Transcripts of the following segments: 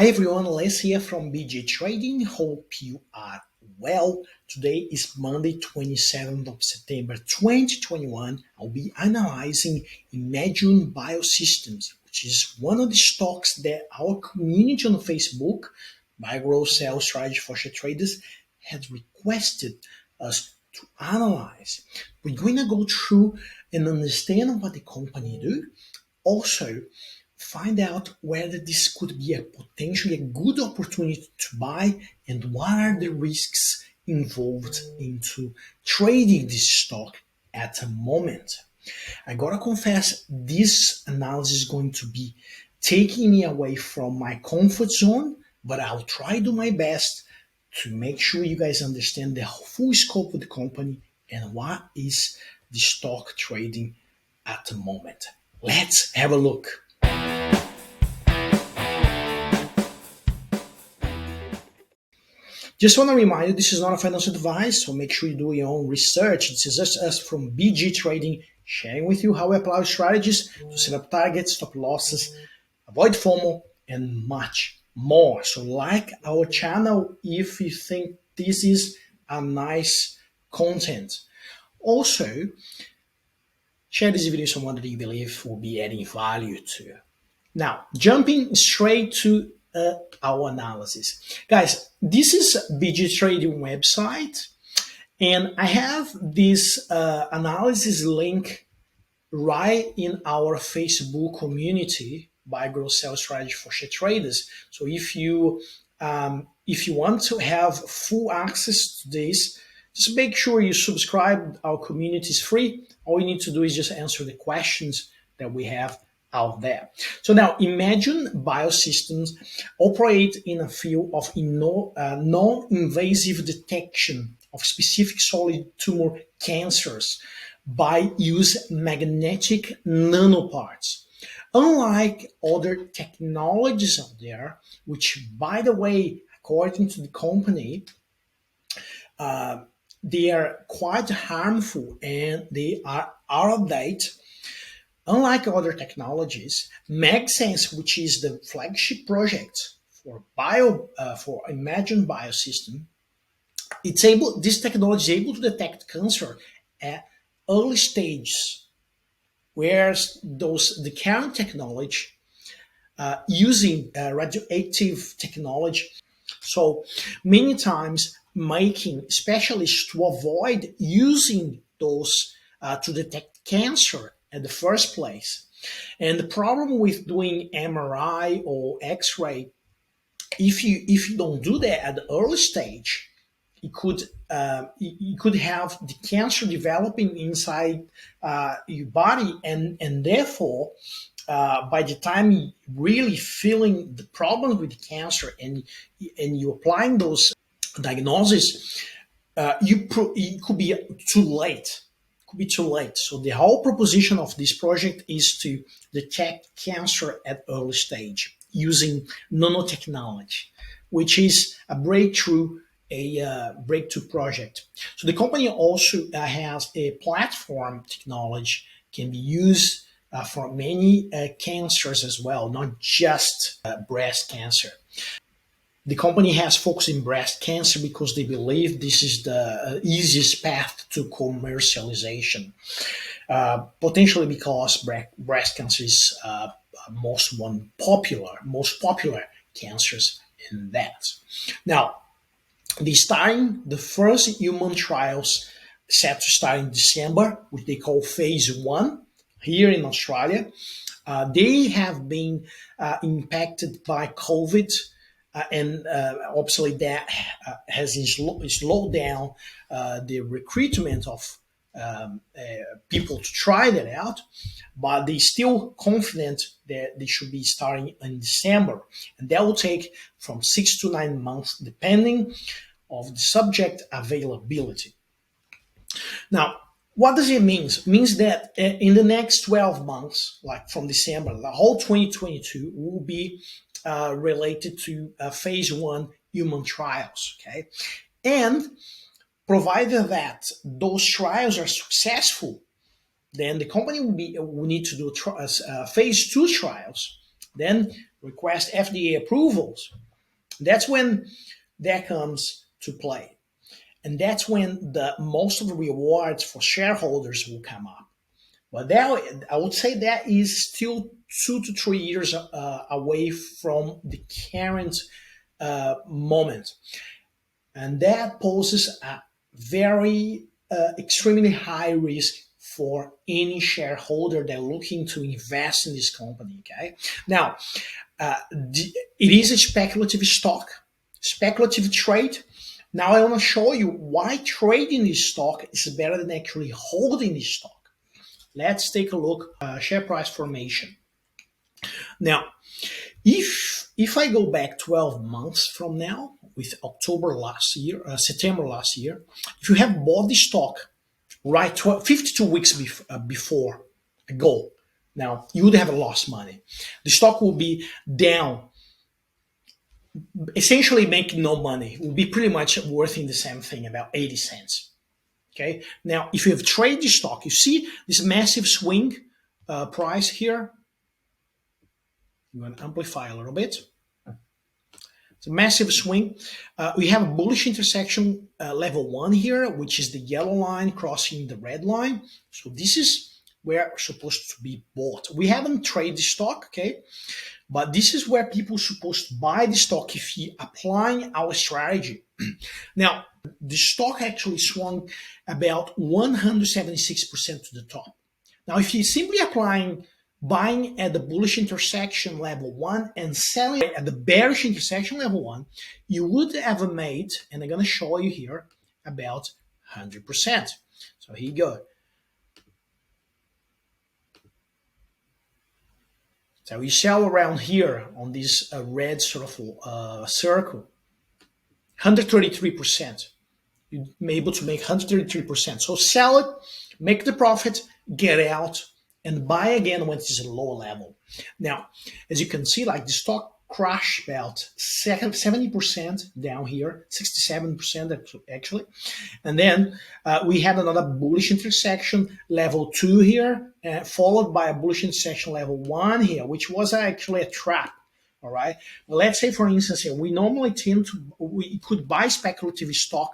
Hi everyone, Les here from BG Trading. Hope you are well. Today is Monday, 27th of September 2021. I'll be analyzing Imagion Biosystems, which is one of the stocks that our community on Facebook, Buy, Grow, Sell Strategy for Share Traders, has requested us to analyze. We're going to go through and understand what the company do. Also, find out whether this could be a potentially a good opportunity to buy and what are the risks involved into trading this stock at the moment. I gotta confess, this analysis is going to be taking me away from my comfort zone, but I'll try to do my best to make sure you guys understand the full scope of the company and what is the stock trading at the moment. Let's have a look. Just want to remind you, this is not a financial advice, so make sure you do your own research. This is just us from BG Trading, sharing with you how we apply strategies to set up targets, stop losses, avoid FOMO, and much more. So like our channel if you think this is a nice content. Also, share this video with someone that you believe will be adding value to. Now, jumping straight to our analysis. Guys, this is BG Trading website, and I have this analysis link right in our Facebook community, Buy, Grow, Sell Strategy for Share Traders. So if you want to have full access to this, just make sure you subscribe. Our community is free. All you need to do is just answer the questions that we have out there. So now, Imagion Biosystems operate in a field of non-invasive detection of specific solid tumor cancers by use magnetic nanoparts. Unlike other technologies out there, which, by the way, according to the company, they are quite harmful and they are out of date. Unlike other technologies, Magnis, which is the flagship project for Imagion Biosystems, this technology is able to detect cancer at early stages, whereas the current technology using radioactive technology. So many times making specialists to avoid using those to detect cancer at the first place. And the problem with doing MRI or X-ray, if you don't do that at the early stage, you could have the cancer developing inside your body, and therefore by the time you really feeling the problem with the cancer and you applying those diagnoses, it could be too late. Be too late. So the whole proposition of this project is to detect cancer at early stage using nanotechnology, which is a breakthrough project. So the company also has a platform technology can be used for many cancers as well, not just breast cancer. The company has focused in breast cancer because they believe this is the easiest path to commercialization. Potentially because breast cancer is most popular cancers in that. Now, the first human trials set to start in December, which they call phase 1 here in Australia. They have been impacted by COVID. And obviously that has slowed down the recruitment of people to try that out, but they're still confident that they should be starting in December, and that will take from 6 to 9 months depending of the subject availability. Now, what does it mean? It means that in the next 12 months, like from December, the whole 2022 will be related to phase 1 human trials, okay? And provided that those trials are successful, then the company will need to do phase 2 trials. Then request FDA approvals. That's when that comes to play. And that's when the most of the rewards for shareholders will come up. But that, I would say that is still 2 to 3 years away from the current moment. And that poses a very extremely high risk for any shareholder that looking to invest in this company. Okay, now it is a speculative stock, speculative trade. Now I want to show you why trading this stock is better than actually holding this stock. Let's take a look share price formation. Now, if I go back 12 months from now, with October last year, September last year, if you have bought the stock right 52 weeks before ago, now you would have lost money. The stock will be down, essentially making no money. It will be pretty much worth in the same thing, about 80 cents. Okay. Now, if you have traded the stock, you see this massive swing price here. I'm going to amplify a little bit. It's a massive swing. We have a bullish intersection level 1 here, which is the yellow line crossing the red line. So this is where it's supposed to be bought. We haven't traded the stock, okay? But this is where people are supposed to buy the stock if you're applying our strategy. Now, the stock actually swung about 176% to the top. Now, if you're simply buying at the bullish intersection level 1 and selling at the bearish intersection level 1, you would have made, and I'm going to show you here, about 100%. So here you go. So you sell around here on this red sort of circle, 133%. You're able to make 133%. So sell it, make the profit, get out, and buy again when it's a low level. Now, as you can see, like the stock crashed about 70% down here, 67% actually. And then we had another bullish intersection level 2 here, followed by a bullish intersection level 1 here, which was actually a trap. All right. Well, let's say, for instance, here, we normally we could buy speculative stock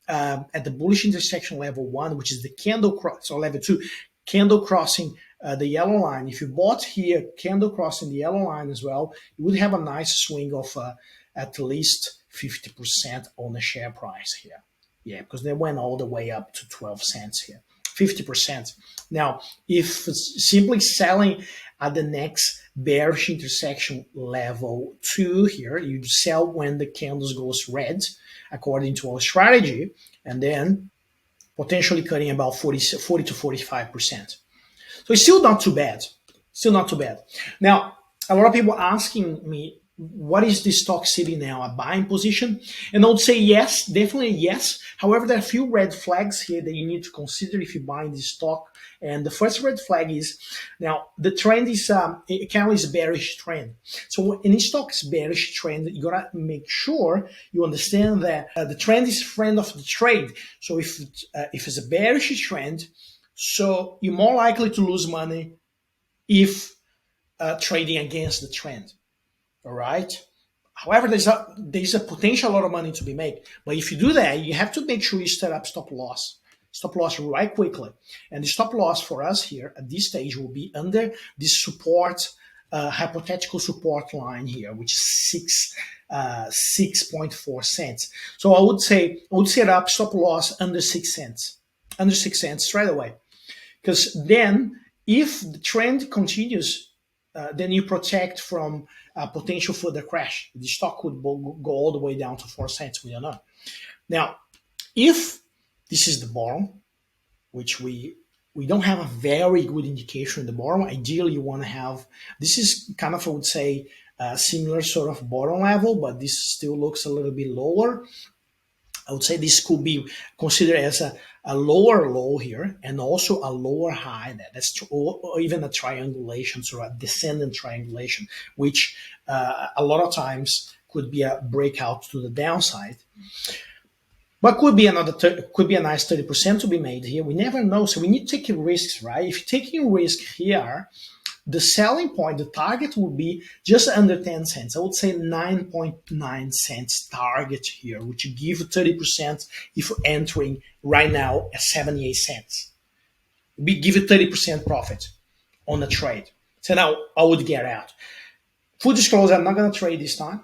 at the bullish intersection level 1, which is the candle cross, or level 2, candle crossing the yellow line. If you bought here, candle crossing the yellow line as well, you would have a nice swing of at least 50% on the share price here. Yeah, because they went all the way up to 12 cents here, 50%. Now, if simply selling at the next bearish intersection level 2 here, you sell when the candles goes red, according to our strategy, and then potentially cutting about 40 to 45%. So it's still not too bad. Still not too bad. Now, a lot of people asking me, what is this stock sitting now, a buying position? And I would say yes, definitely yes. However, there are a few red flags here that you need to consider if you're buying this stock. And the first red flag is, now the trend is, it currently is a bearish trend. So when any stock is bearish trend, you gotta make sure you understand that the trend is friend of the trade. So if it's a bearish trend, so you're more likely to lose money if trading against the trend. All right. However, there's a potential lot of money to be made. But if you do that, you have to make sure you set up stop loss right quickly. And the stop loss for us here at this stage will be under this support, hypothetical support line here, which is 6.4 cents. So I would set up stop loss under 6 cents, straight away. Because then if the trend continues, then you protect from potential further crash. The stock could go all the way down to 4 cents. We don't know. Now, if this is the bottom, which we don't have a very good indication in the bottom, ideally you want to have, this is kind of, I would say, similar sort of bottom level, but this still looks a little bit lower. I would say this could be considered as a lower low here and also a lower high. Or even a triangulation, so a descendant triangulation, which a lot of times could be a breakout to the downside. But could be a nice 30% to be made here. We never know, so we need to take risks, right? If you're taking a risk here, The selling point, the target would be just under 10 cents. I would say 9.9 cents target here, which give 30% if you're entering right now at 78 cents. We give you 30% profit on the trade. So now I would get out. Full disclosure, I'm not going to trade this time,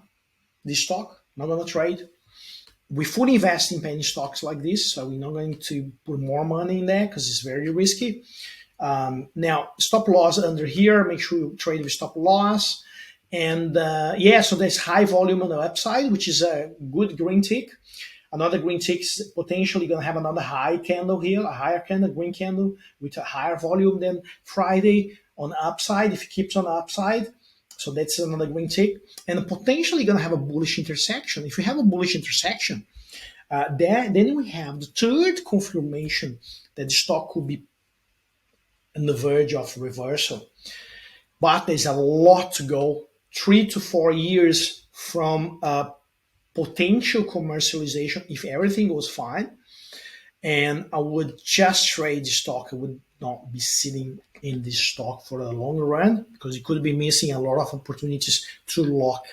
this stock, not going to trade. We fully invest in penny stocks like this, so we're not going to put more money in there because it's very risky. Now, stop loss under here, make sure you trade with stop loss. And yeah, so there's high volume on the upside, which is a good green tick. Another green tick is potentially going to have another high candle here, a higher candle, green candle with a higher volume than Friday on the upside, if it keeps on the upside. So that's another green tick. And potentially going to have a bullish intersection. If we have a bullish intersection, then we have the third confirmation that the stock could be on the verge of reversal. But there's a lot to go, 3 to 4 years from potential commercialization if everything goes fine. And I would just trade the stock. I would not be sitting in this stock for a long run because you could be missing a lot of opportunities to lock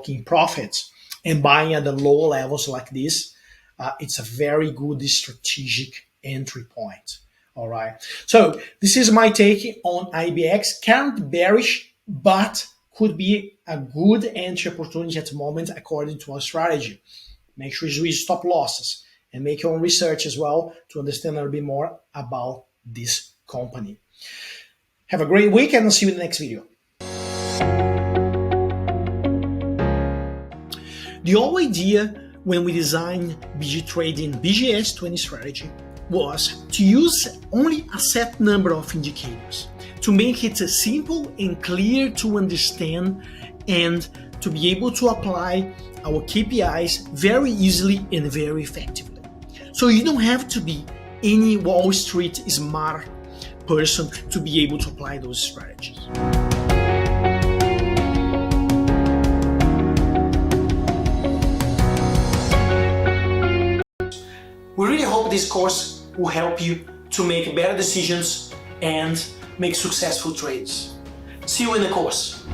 in profits. And buying at the low levels like this, it's a very good strategic entry point. All right. So this is my take on IBX. Current bearish, but could be a good entry opportunity at the moment according to our strategy. Make sure you use stop losses and make your own research as well to understand a little bit more about this company. Have a great week and I'll see you in the next video. The whole idea when we designed BG Trading BGS 20 strategy was to use only a set number of indicators to make it simple and clear to understand and to be able to apply our KPIs very easily and very effectively. So you don't have to be any Wall Street smart person to be able to apply those strategies. We really hope this course will help you to make better decisions and make successful trades. See you in the course.